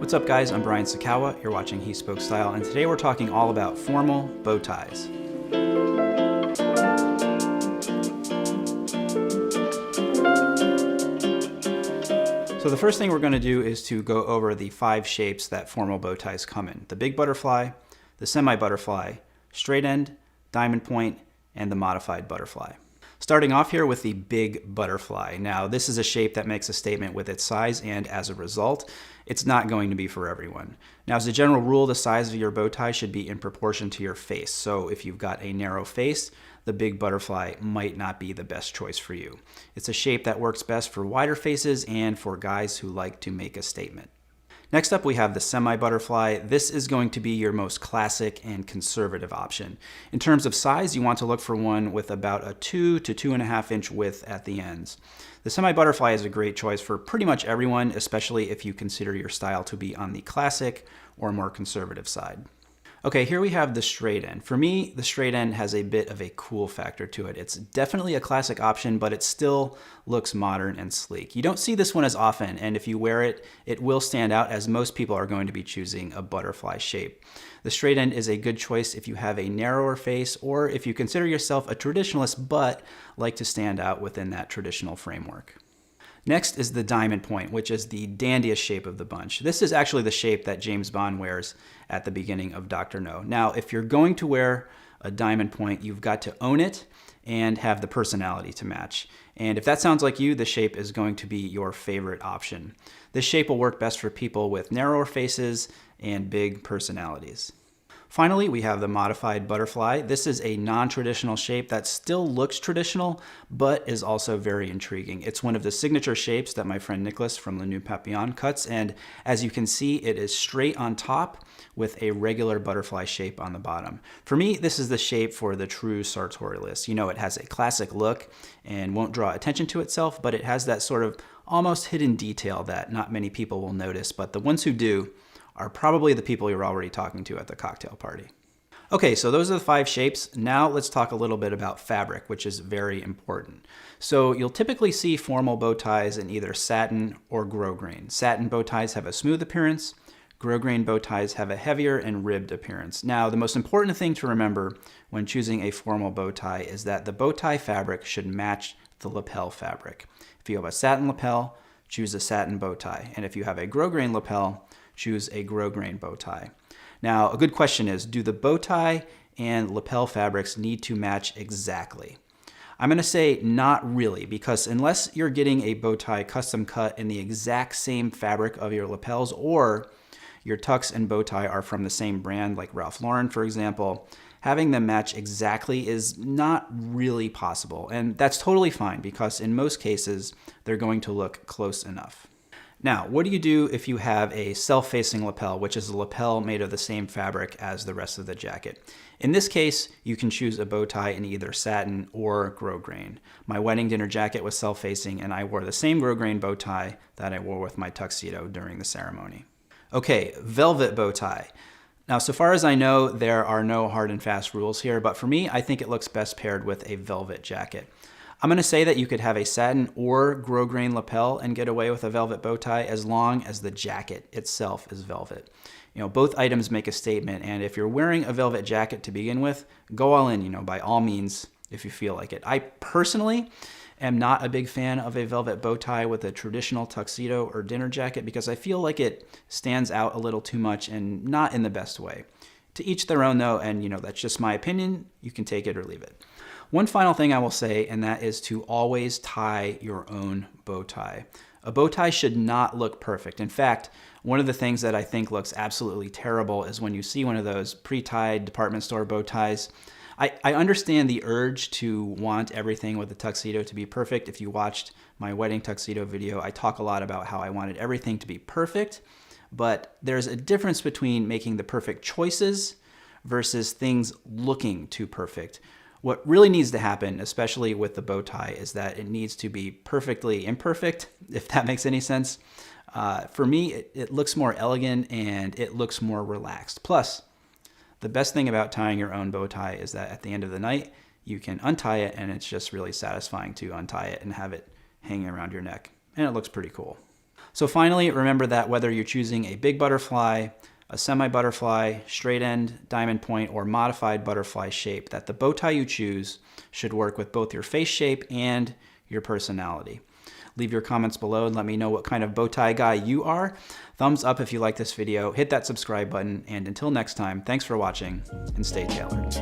What's up guys, I'm Brian Sakawa, you're watching He Spoke Style, and today we're talking all about formal bow ties. So the first thing we're going to do is to go over the 5 shapes that formal bow ties come in. The big butterfly, the semi-butterfly, straight end, diamond point, and the modified butterfly. Starting off here with the big butterfly. Now this is a shape that makes a statement with its size, and as a result, it's not going to be for everyone. Now as a general rule, the size of your bow tie should be in proportion to your face. So if you've got a narrow face, the big butterfly might not be the best choice for you. It's a shape that works best for wider faces and for guys who like to make a statement. Next up, we have the semi-butterfly. This is going to be your most classic and conservative option. In terms of size, you want to look for one with about a 2 to 2.5 inch width at the ends. The semi-butterfly is a great choice for pretty much everyone, especially if you consider your style to be on the classic or more conservative side. Okay, here we have the straight end. For me, the straight end has a bit of a cool factor to it. It's definitely a classic option, but it still looks modern and sleek. You don't see this one as often, and if you wear it, it will stand out as most people are going to be choosing a butterfly shape. The straight end is a good choice if you have a narrower face or if you consider yourself a traditionalist but like to stand out within that traditional framework. Next is the diamond point, which is the dandiest shape of the bunch. This is actually the shape that James Bond wears at the beginning of Dr. No. Now, if you're going to wear a diamond point, you've got to own it and have the personality to match. And if that sounds like you, the shape is going to be your favorite option. This shape will work best for people with narrower faces and big personalities. Finally, we have the modified butterfly. This is a non-traditional shape that still looks traditional, but is also very intriguing. It's one of the signature shapes that my friend Nicholas from Le New Papillon cuts, and as you can see, it is straight on top with a regular butterfly shape on the bottom. For me, this is the shape for the true sartorialist. You know, it has a classic look and won't draw attention to itself, but it has that sort of almost hidden detail that not many people will notice, but the ones who do are probably the people you're already talking to at the cocktail party. Okay, so those are the 5 shapes. Now let's talk a little bit about fabric, which is very important. So you'll typically see formal bow ties in either satin or grosgrain. Satin bow ties have a smooth appearance. Grosgrain bow ties have a heavier and ribbed appearance. Now, the most important thing to remember when choosing a formal bow tie is that the bow tie fabric should match the lapel fabric. If you have a satin lapel, choose a satin bow tie. And if you have a grosgrain lapel, choose a grosgrain bow tie. Now, a good question is, do the bow tie and lapel fabrics need to match exactly? I'm going to say not really, because unless you're getting a bow tie custom cut in the exact same fabric of your lapels, or your tux and bow tie are from the same brand, like Ralph Lauren, for example, having them match exactly is not really possible. And that's totally fine, because in most cases, they're going to look close enough. Now, what do you do if you have a self-facing lapel, which is a lapel made of the same fabric as the rest of the jacket? In this case, you can choose a bow tie in either satin or grosgrain. My wedding dinner jacket was self-facing, and I wore the same grosgrain bow tie that I wore with my tuxedo during the ceremony. Okay, velvet bow tie. Now, so far as I know, there are no hard and fast rules here, but for me, I think it looks best paired with a velvet jacket. I'm going to say that you could have a satin or grosgrain lapel and get away with a velvet bow tie as long as the jacket itself is velvet. You know, both items make a statement, and if you're wearing a velvet jacket to begin with, go all in, by all means, if you feel like it. I personally am not a big fan of a velvet bow tie with a traditional tuxedo or dinner jacket because I feel like it stands out a little too much and not in the best way. To each their own though, and that's just my opinion. You can take it or leave it. One final thing I will say, and that is to always tie your own bow tie. A bow tie should not look perfect. In fact, one of the things that I think looks absolutely terrible is when you see one of those pre-tied department store bow ties. I understand the urge to want everything with the tuxedo to be perfect. If you watched my wedding tuxedo video, I talk a lot about how I wanted everything to be perfect, but there's a difference between making the perfect choices versus things looking too perfect. What really needs to happen, especially with the bow tie, is that it needs to be perfectly imperfect, if that makes any sense. For me, it looks more elegant and it looks more relaxed. Plus, the best thing about tying your own bow tie is that at the end of the night, you can untie it and it's just really satisfying to untie it and have it hanging around your neck. And it looks pretty cool. So finally, remember that whether you're choosing a big butterfly, a semi-butterfly, straight end, diamond point, or modified butterfly shape, that the bow tie you choose should work with both your face shape and your personality. Leave your comments below and let me know what kind of bow tie guy you are. Thumbs up if you like this video, hit that subscribe button, and until next time, thanks for watching and stay tailored.